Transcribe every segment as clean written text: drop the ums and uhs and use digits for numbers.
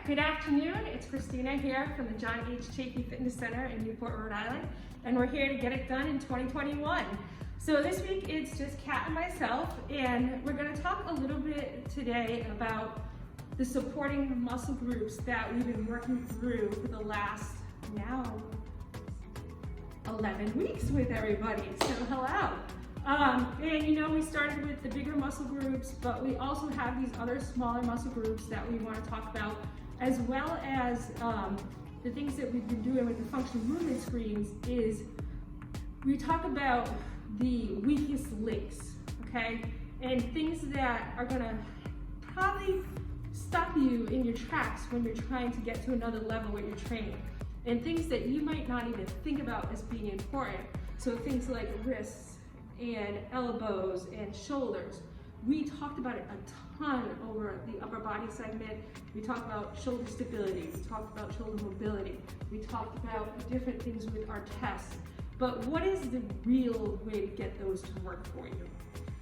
Good afternoon, it's Christina here from the John H Chafee Fitness Center in Newport, Rhode Island, and we're here to get it done in 2021. So this week it's just Kat and myself, and we're going to talk a little bit today about the supporting muscle groups that we've been working through for the last now 11 weeks with everybody, so hello. And you know, we started with the bigger muscle groups, but we also have these other smaller muscle groups that we want to talk about, as well as the things that we've been doing with the functional movement screens is we talk about the weakest links, okay? And things that are gonna probably stop you in your tracks when you're trying to get to another level with your training. And things that you might not even think about as being important. So things like wrists and elbows and shoulders. We talked about it a ton over the upper body segment. We talked about shoulder stability. We talked about shoulder mobility. We talked about different things with our chest. But what is the real way to get those to work for you?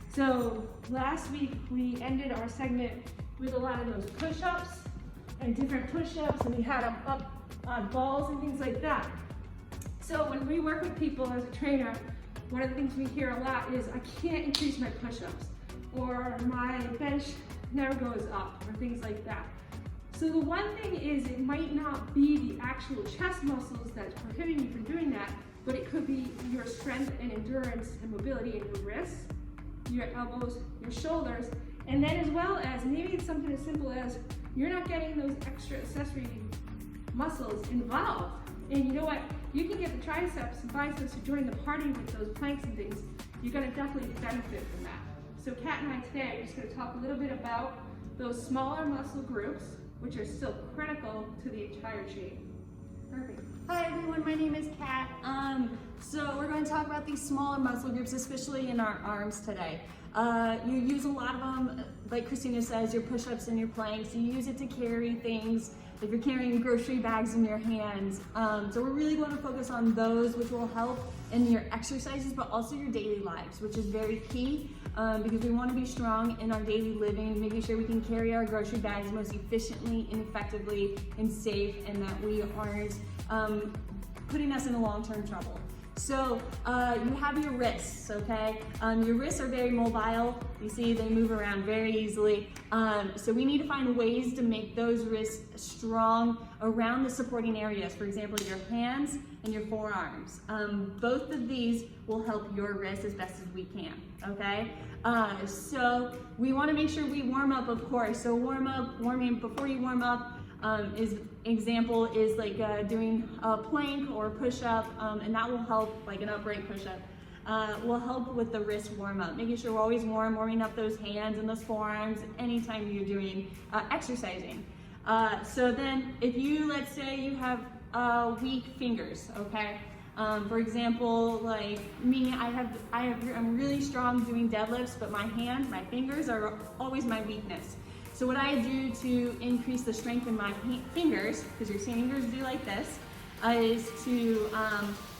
So last week we ended our segment with a lot of those push-ups and different push-ups, and we had them up on balls and things like that. So when we work with people as a trainer, one of the things we hear a lot is, I can't increase my push-ups, or my bench never goes up, or things like that. So the one thing is, it might not be the actual chest muscles that's prohibiting you from doing that, but it could be your strength and endurance and mobility in your wrists, your elbows, your shoulders, and then as well as maybe it's something as simple as you're not getting those extra accessory muscles involved. And you know what? You can get the triceps and biceps to join the party with those planks and things. You're gonna definitely benefit from that. So Kat and I today are just gonna talk a little bit about those smaller muscle groups, which are still critical to the entire shape. Perfect. Hi everyone, my name is Kat. So we're going to talk about these smaller muscle groups, especially in our arms today. You use a lot of them, like Christina says, your push-ups and your planks. You use it to carry things, if you're carrying grocery bags in your hands. So we're really going to focus on those, which will help in your exercises, but also your daily lives, which is very key, because we want to be strong in our daily living, making sure we can carry our grocery bags most efficiently and effectively and safe, and that we aren't putting us in long-term trouble. So you have your wrists, okay? Your wrists are very mobile. You see they move around very easily. So we need to find ways to make those wrists strong around the supporting areas. For example, your hands and your forearms. Both of these will help your wrists as best as we can, okay? So we want to make sure we warm up, of course. So warming before you warm up, example is like doing a plank or push-up, and that will help, like an upright push-up, will help with the wrist warm-up, making sure we're always warming up those hands and those forearms anytime you're doing exercising. So then if you, let's say you have weak fingers, okay? For example, like me, I'm really strong doing deadlifts, but my fingers are always my weakness. So what I do to increase the strength in my fingers, because your fingers do like this, is to,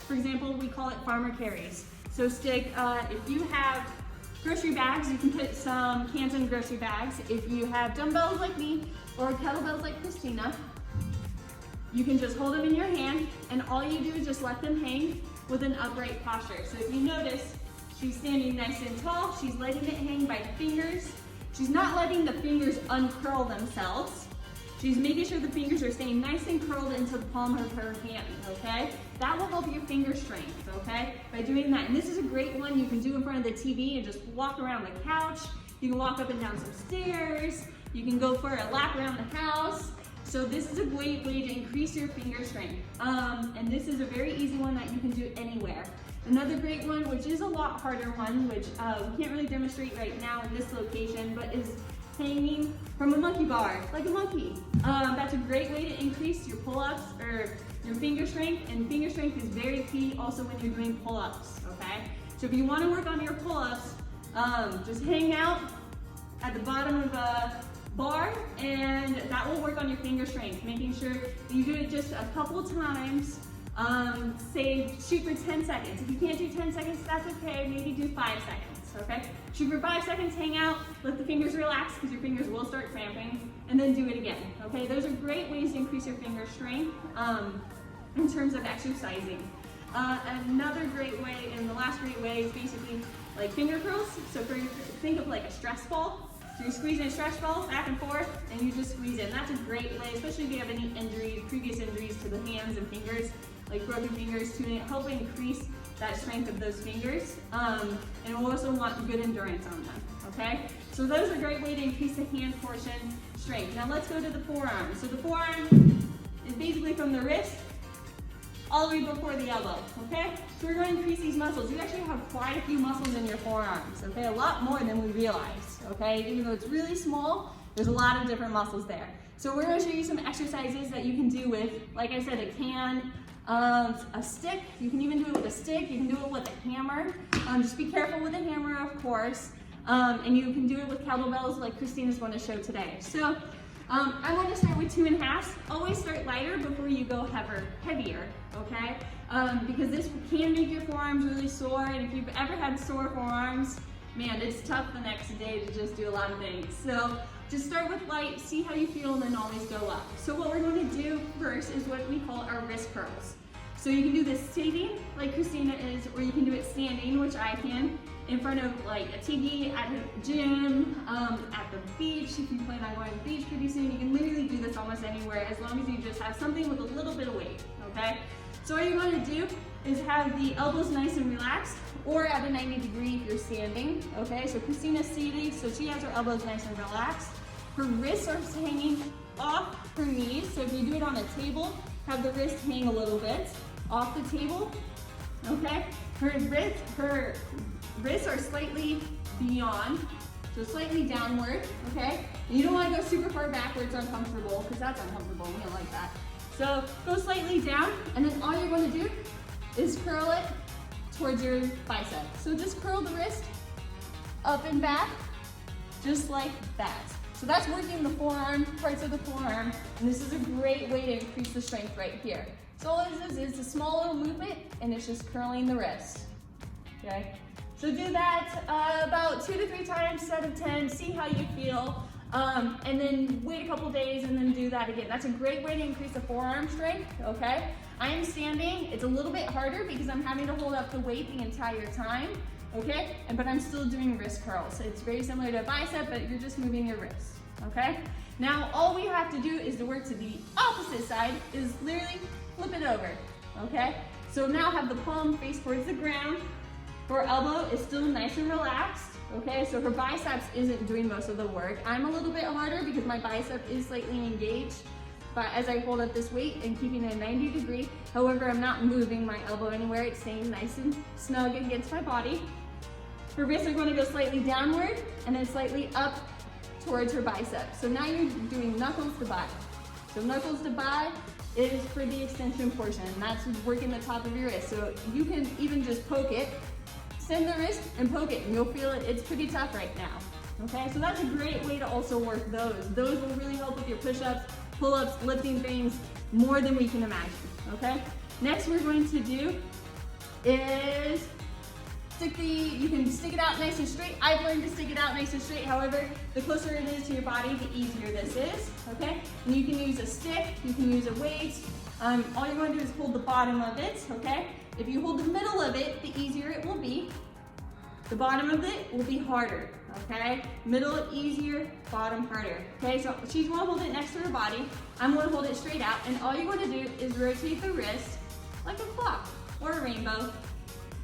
for example, we call it farmer carries. So if you have grocery bags, you can put some cans in grocery bags. If you have dumbbells like me, or kettlebells like Christina, you can just hold them in your hand, and all you do is just let them hang with an upright posture. So if you notice, she's standing nice and tall, she's letting it hang by the fingers. She's not letting the fingers uncurl themselves. She's making sure the fingers are staying nice and curled into the palm of her hand, okay? That will help your finger strength, okay? By doing that. And this is a great one you can do in front of the TV and just walk around the couch. You can walk up and down some stairs. You can go for a lap around the house. So this is a great way to increase your finger strength. And this is a very easy one that you can do anywhere. Another great one, which is a lot harder one, which we can't really demonstrate right now in this location, but is hanging from a monkey bar, like a monkey. That's a great way to increase your pull-ups or your finger strength, and finger strength is very key also when you're doing pull-ups, okay? So if you want to work on your pull-ups, just hang out at the bottom of a bar, and that will work on your finger strength, making sure you do it just a couple times Say shoot for 10 seconds. If you can't do 10 seconds, that's okay. Maybe do 5 seconds, okay? Shoot for 5 seconds, hang out, let the fingers relax because your fingers will start cramping, and then do it again, okay? Those are great ways to increase your finger strength in terms of exercising. Another great way, and the last great way, is basically like finger curls. So think of like a stress ball. So you're squeezing a stretch ball back and forth, and you just squeeze in. That's a great way, especially if you have any injuries, previous injuries to the hands and fingers, like broken fingers, to help increase that strength of those fingers. And we'll also want good endurance on them, okay? So those are a great way to increase the hand portion strength. Now let's go to the forearm. So the forearm is basically from the wrist all the way before the elbow, okay? So we're going to increase these muscles. You actually have quite a few muscles in your forearms, okay? A lot more than we realize, okay? Even though it's really small, there's a lot of different muscles there. So we're going to show you some exercises that you can do with, like I said, a can, a stick. You can even do it with a stick. You can do it with a hammer. Just be careful with a hammer, of course. And you can do it with kettlebells like Christina's going to show today. So I want to start with 2.5s. Always start lighter before you go heavier, okay? Because this can make your forearms really sore, and if you've ever had sore forearms, man, it's tough the next day to just do a lot of things. So just start with light, see how you feel, and then always go up. So what we're going to do first is what we call our wrist curls. So you can do this sitting, like Christina is, or you can do it standing, which I can, in front of like a TV, at a gym, at the beach. If you plan on going to the beach pretty soon, you can literally do this almost anywhere as long as you just have something with a little bit of weight, okay? So what you're going to do is have the elbows nice and relaxed, or at a 90 degree if you're standing, okay? So Christina's seated, so she has her elbows nice and relaxed. Her wrists are hanging off her knees, so if you do it on a table, have the wrist hang a little bit off the table, okay? Her wrists are slightly beyond, so slightly downward, okay? You don't want to go super far backwards, uncomfortable, because that's uncomfortable, we don't like that. So go slightly down, and then all you're going to do is curl it towards your bicep. So just curl the wrist up and back, just like that. So that's working the forearm, parts of the forearm, and this is a great way to increase the strength right here. So all this is a small little movement, and it's just curling the wrist, okay? So do that about 2 to 3 times out of 10, see how you feel, and then wait a couple days and then do that again. That's a great way to increase the forearm strength, okay? I am standing, it's a little bit harder because I'm having to hold up the weight the entire time, okay? But I'm still doing wrist curls. It's very similar to a bicep, but you're just moving your wrist, okay? Now, all we have to do is to work to the opposite side, is literally flip it over, okay? So now have the palm face towards the ground. Her elbow is still nice and relaxed, okay? So her biceps isn't doing most of the work. I'm a little bit harder because my bicep is slightly engaged, but as I hold up this weight and keeping it 90 degree, however, I'm not moving my elbow anywhere. It's staying nice and snug against my body. Her wrists are going to go slightly downward and then slightly up towards her bicep. So now you're doing knuckles to bi. So knuckles to bi is for the extension portion, and that's working the top of your wrist. So you can even just poke it, send the wrist and poke it, and you'll feel it. It's pretty tough right now, okay? So that's a great way to also work those. Those will really help with your push-ups, pull-ups, lifting things more than we can imagine, okay? Next we're going to do is you can stick it out nice and straight. I've learned to stick it out nice and straight. However, the closer it is to your body, the easier this is, okay? And you can use a stick, you can use a weight. All you're going to do is hold the bottom of it, okay? If you hold the middle of it, the easier it will be. The bottom of it will be harder, okay? Middle easier, bottom harder, okay? So she's going to hold it next to her body. I'm going to hold it straight out, and all you're going to do is rotate the wrist like a clock or a rainbow,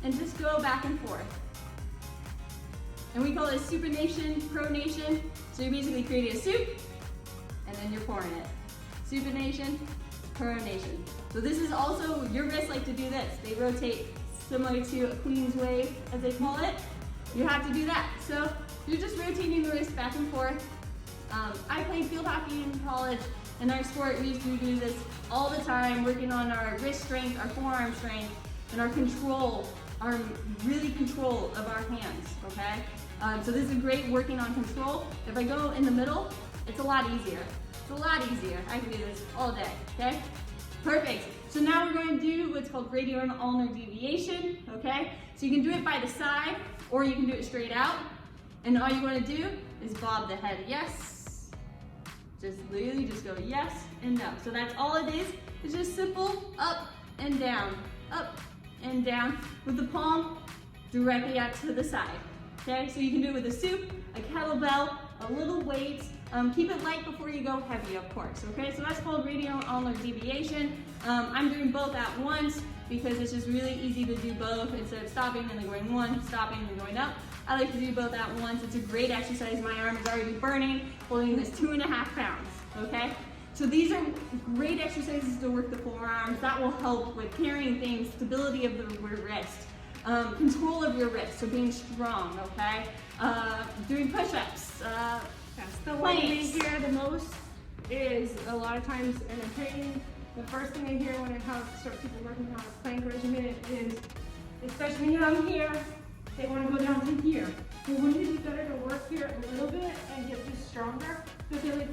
and just go back and forth. And we call it supination, pronation. So you're basically creating a soup, and then you're pouring it. Supination, pronation. So this is also, your wrists like to do this. They rotate similar to a queen's wave, as they call it. You have to do that. So you're just rotating the wrist back and forth. I played field hockey in college. In our sport, we used to do this all the time, working on our wrist strength, our forearm strength, and our control, our really control of our hands, okay? So this is great working on control. If I go in the middle, it's a lot easier. It's a lot easier. I can do this all day, okay? Perfect. So now we're going to do what's called radial and ulnar deviation, okay? So you can do it by the side, or you can do it straight out. And all you want to do is bob the head, yes. Just literally just go yes and no. So that's all it is. It's just simple up and down with the palm directly out to the side. Okay, so you can do it with a soup, a kettlebell, a little weight. Keep it light before you go heavy, of course. Okay, so that's called radial ulnar deviation. I'm doing both at once because it's just really easy to do both instead of stopping and then going one, stopping and going up. I like to do both at once. It's a great exercise. My arm is already burning, holding this 2.5 pounds. Okay, so these are great exercises to work the forearms. That will help with carrying things, stability of the wrist. Control of your wrist, so being strong, okay? Doing push-ups, That's the one we hear the most is a lot of times in a training, the first thing I hear when I start people working on a plank regimen is, especially when I'm here, they want to go down to here. Well, wouldn't it be better to work here a little bit and get this stronger? But they're like,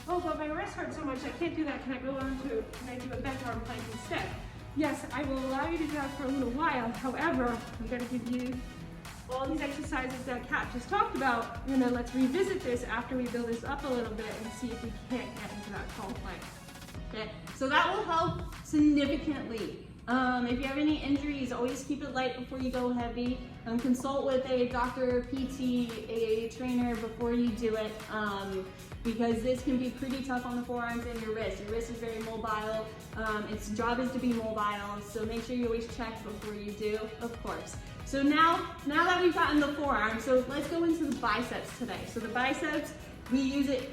oh, but my wrist hurts so much, I can't do that. Can I do a bench arm plank instead? Yes, I will allow you to do that for a little while. However, I'm going to give you all these exercises that Kat just talked about. And then let's revisit this after we build this up a little bit and see if we can't get into that tall plank. Okay, so that will help significantly. If you have any injuries, always keep it light before you go heavy. Consult with a doctor, PT, a trainer before you do it, because this can be pretty tough on the forearms and your wrist. Your wrist is very mobile. Its job is to be mobile, so make sure you always check before you do, of course. So now that we've gotten the forearm, so let's go into the biceps today. So the biceps, we use it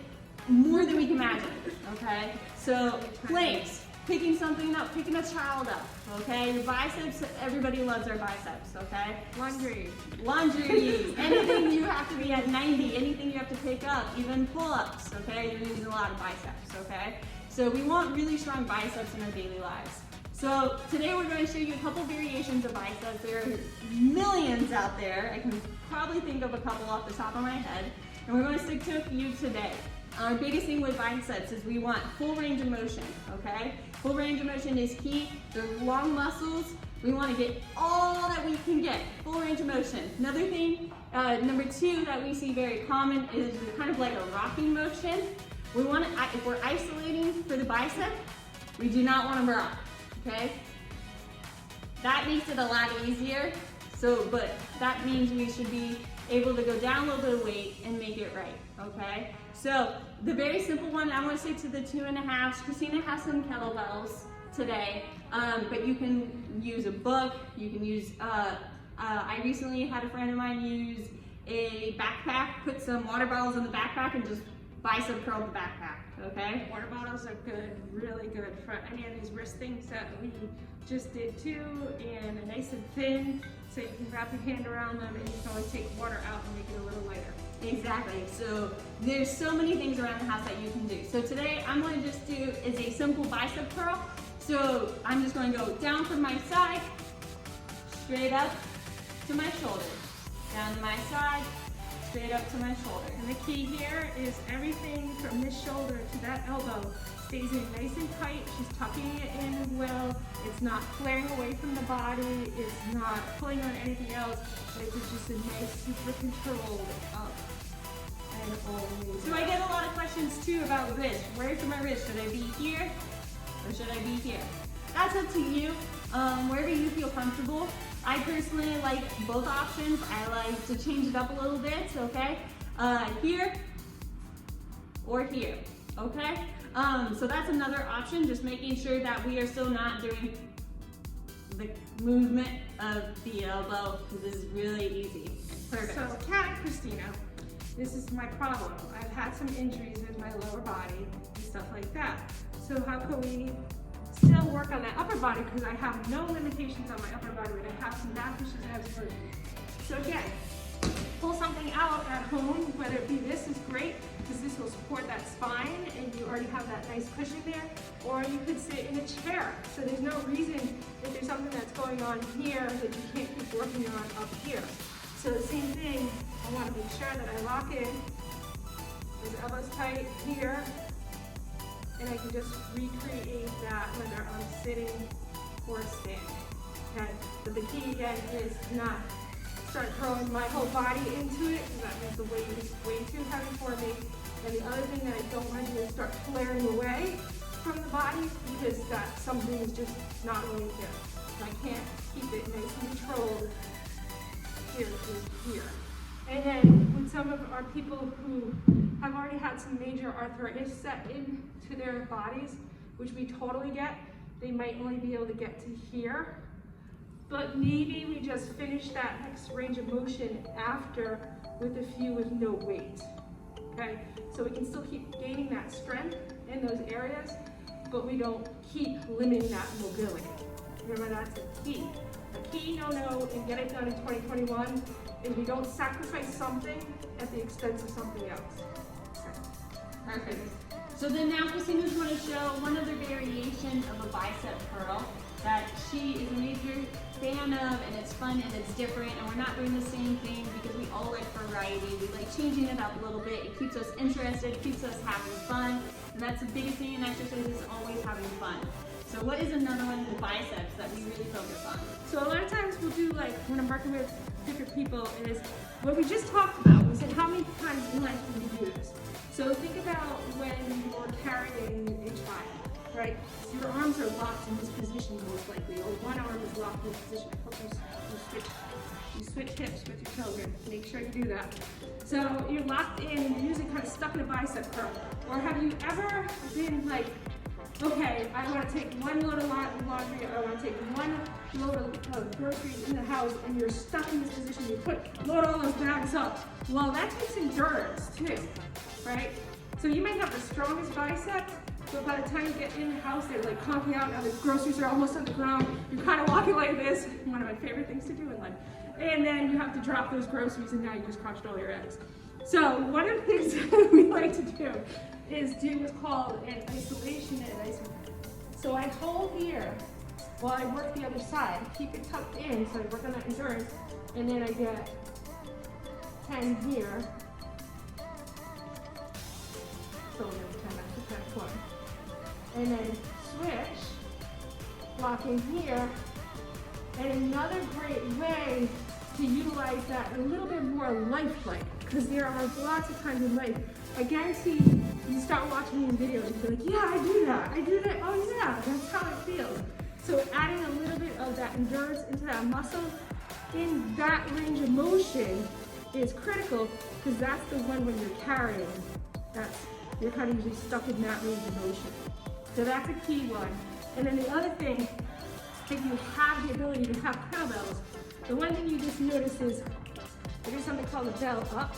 more than we can imagine, okay? So planks. Picking something up, picking a child up, okay? Your biceps, everybody loves our biceps, okay? Laundry, anything you have to be at 90, anything you have to pick up, even pull-ups, okay? You're using a lot of biceps, okay? So we want really strong biceps in our daily lives. So today we're going to show you a couple variations of biceps. There are millions out there. I can probably think of a couple off the top of my head, and we're going to stick to a few today. Our biggest thing with biceps is we want full range of motion, okay? Full range of motion is key. They're long muscles. We want to get all that we can get, full range of motion. Another thing, number 2 that we see very common is kind of like a rocking motion. We want to, if we're isolating for the bicep, we do not want to rock, okay? That makes it a lot easier. So, but that means we should be able to go down a little bit of weight and make it right, okay? So the very simple one, I want to stick to the 2.5. Christina has some kettlebells today, but you can use a book. You can use, I recently had a friend of mine use a backpack, put some water bottles in the backpack and just bicep curl the backpack, okay? water bottles are good, really good for any of these wrist things that we just did too, and they're nice and thin, so you can wrap your hand around them and you can always take water out and make it a little lighter. Exactly. So there's so many things around the house that you can do. So today I'm going to just do is a simple bicep curl. So I'm just going to go down from my side, straight up to my shoulder, down to my side, straight up to my shoulder. And the key here is everything from this shoulder to that elbow stays in nice and tight. She's tucking it in well. It's not flaring away from the body. It's not pulling on anything else. It's just a nice, super controlled up and always. So I get a lot of questions too about wrist. Where should my wrist? Should I be here or should I be here? That's up to you. Wherever you feel comfortable. I personally like both options. I like to change it up a little bit, okay? Here or here, okay? So that's another option, just making sure that we are still not doing the movement of the elbow, because this is really easy. Perfect. So, Kat, Christina, this is my problem. I've had some injuries with my lower body and stuff like that. So how can we still work on that upper body, because I have no limitations on my upper body, but I have some back issues I have to work with. So again, pull something out at home, whether it be this is great, because this will support that spine and you already have that nice cushion there, or you could sit in a chair. So there's no reason if there's something that's going on here that you can't keep working on up here. So the same thing, I want to make sure that I lock in, those elbows tight here, and I can just recreate that whether I'm sitting or standing. Okay, but the key again is not start throwing my whole body into it, because that means the weight is way too heavy for me. And the other thing that I don't want to do is start flaring away from the body, because that something is just not really here. So I can't keep it nice and controlled here to here. And then with some of our people who have already had some major arthritis set into their bodies, which we totally get, they might only be able to get to here. But maybe we just finish that next range of motion after with a few with no weight. Okay, so we can still keep gaining that strength in those areas, but we don't keep limiting that mobility. Remember, that's a key. A key no-no in Get It Done in 2021 is we don't sacrifice something at the expense of something else. Okay. Perfect. So then now Christina's going to show one other variation of a bicep curl that she is a major fan of, and it's fun and it's different, and we're not doing the same thing because we all like variety. We like changing it up a little bit. It keeps us interested, it keeps us having fun, and that's the biggest thing in exercise, is always having fun. So what is another one with biceps that we really focus on? So a lot of times we'll do, like when I'm working with different people, is what we just talked about. We said how many times in life can we do this? So think about when you're carrying a child, right? So your arms are locked in this position most likely, or one arm is locked in this position. I hope you switch hips with your children. Make sure you do that. So you're locked in, and you're usually kind of stuck in a bicep curl. Or have you ever been like, okay, I want to take one load of laundry, or I want to take one load of groceries in the house, and you're stuck in this position, you load all those bags up. Well, that takes endurance too, right? So you might have the strongest biceps, but by the time you get in the house, they're like conking out, now the groceries are almost on the ground, you're kind of walking like this, one of my favorite things to do in life. And then you have to drop those groceries, and now you just crunched all your eggs. So one of the things that we like to do is do what's called an isolation and isolation. So I hold here while I work the other side, keep it tucked in, so I work on that endurance, and then I get 10 here. So we're going to 10, that's one. And then switch, locking here. And another great way to utilize that a little bit more lifelike, because there are lots of times in life, I guarantee you start watching these videos and you're like, yeah, I do that, oh yeah, that's how it feels. So adding a little bit of that endurance into that muscle in that range of motion is critical, because that's the one when you're carrying, you're kind of usually stuck in that range of motion. So that's a key one. And then the other thing, if you have the ability to have kettlebells, the one thing you just notice is there's something called a bell up.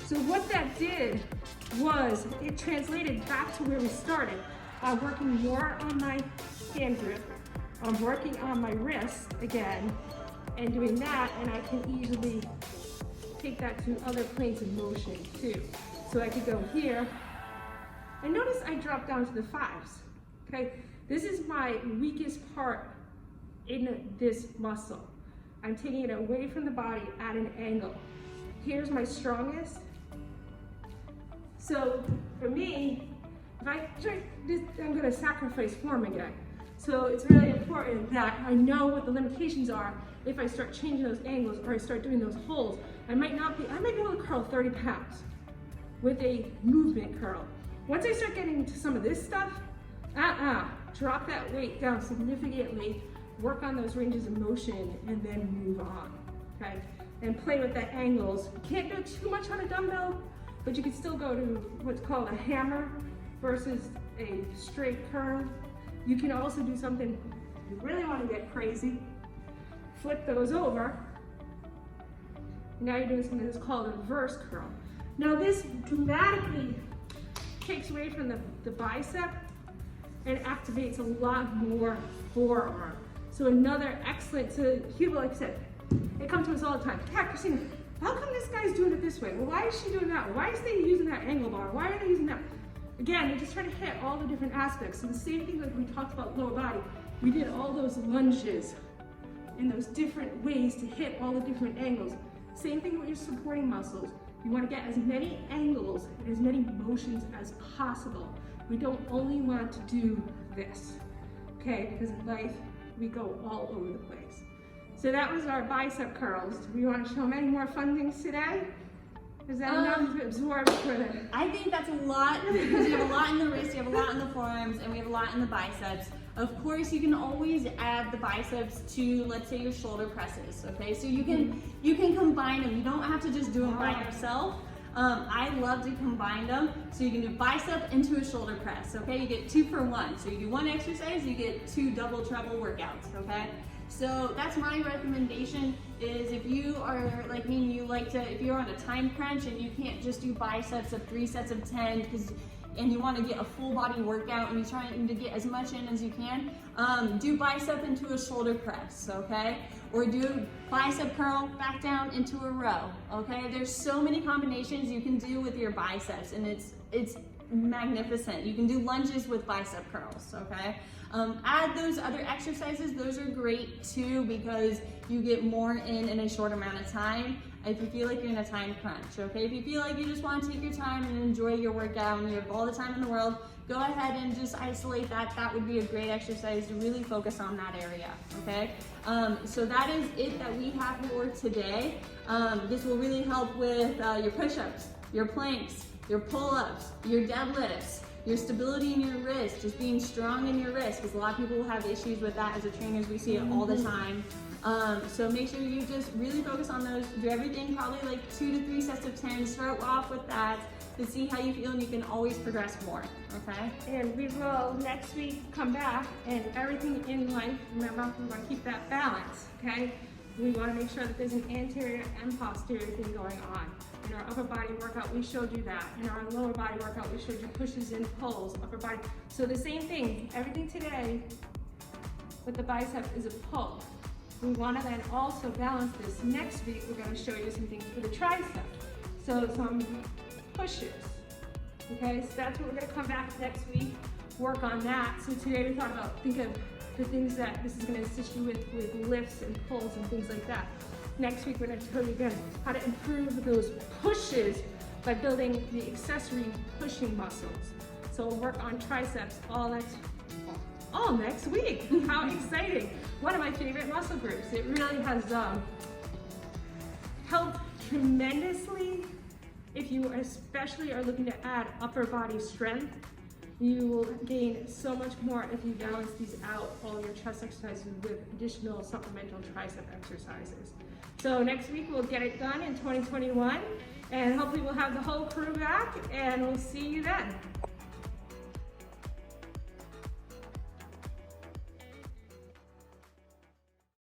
So what that did was it translated back to where we started. I'm working more on my hand grip. I'm working on my wrist again and doing that, and I can easily take that to other planes of motion too. So I could go here, and notice I drop down to the fives, okay? This is my weakest part in this muscle. I'm taking it away from the body at an angle. Here's my strongest. So for me, if I try this, I'm gonna sacrifice form again. So it's really important that I know what the limitations are if I start changing those angles or I start doing those holds. I might be able to curl 30 pounds with a movement curl. Once I start getting into some of this stuff, drop that weight down significantly, work on those ranges of motion, and then move on, okay? And play with the angles. You can't do too much on a dumbbell, but you can still go to what's called a hammer versus a straight curl. You can also do something, if you really want to get crazy, flip those over. Now you're doing something that's called a reverse curl. Now this dramatically takes away from the bicep and activates a lot more forearm. So another excellent, so people, like I said, they come to us all the time. Kat, Christina, how come this guy's doing it this way? Well, why is she doing that? Why is they using that angle bar? Why are they using that? Again, you're just trying to hit all the different aspects. So the same thing like we talked about lower body. We did all those lunges in those different ways to hit all the different angles. Same thing with your supporting muscles. You want to get as many angles and as many motions as possible. We don't only want to do this, okay? Because in life, we go all over the place. So that was our bicep curls. Do we want to show them any more fun things today? Is that enough to absorb for the... I think that's a lot because you have a lot in the wrist, you have a lot in the forearms, and we have a lot in the biceps. Of course, you can always add the biceps to, let's say, your shoulder presses, okay? So you can combine them. You don't have to just do them by yourself. I love to combine them. So you can do bicep into a shoulder press, okay? You get 2 for 1. So you do one exercise, you get 2 double, treble workouts, okay? So that's my recommendation is if you are like me and you like to, if you're on a time crunch and you can't just do biceps of 3 sets of 10 and you want to get a full body workout and you're trying to get as much in as you can, do bicep into a shoulder press, okay? Or do bicep curl back down into a row, okay? There's so many combinations you can do with your biceps and it's magnificent. You can do lunges with bicep curls, okay? Add those other exercises. Those are great too because you get more in a short amount of time if you feel like you're in a time crunch, okay? If you feel like you just want to take your time and enjoy your workout and you have all the time in the world, go ahead and just isolate that. That would be a great exercise to really focus on that area, okay? So that is it that we have for today. This will really help with your push-ups, your planks, your pull-ups, your deadlifts, your stability in your wrist, just being strong in your wrist, because a lot of people have issues with that as a trainers. We see it all the time. So make sure you just really focus on those. Do everything probably like 2 to 3 sets of 10. Start off with that to see how you feel, and you can always progress more, okay? And we will next week come back and everything in life, remember, we want to keep that balance, okay? We want to make sure that there's an anterior and posterior thing going on. In our upper body workout, we showed you that. In our lower body workout, we showed you pushes and pulls, upper body. So the same thing, everything today with the bicep is a pull. We want to then also balance this. Next week, we're going to show you some things for the tricep. So some pushes, okay? So that's what we're going to come back next week, work on that. So today we thought about, think of the things that this is going to assist you with lifts and pulls and things like that. Next week, we're going to tell you again how to improve those pushes by building the accessory pushing muscles. So we'll work on triceps all next week. How exciting. One of my favorite muscle groups. It really has helped tremendously if you especially are looking to add upper body strength. You will gain so much more if you balance these out, all your chest exercises with additional supplemental tricep exercises. So next week we'll get it done in 2021 and hopefully we'll have the whole crew back and we'll see you then.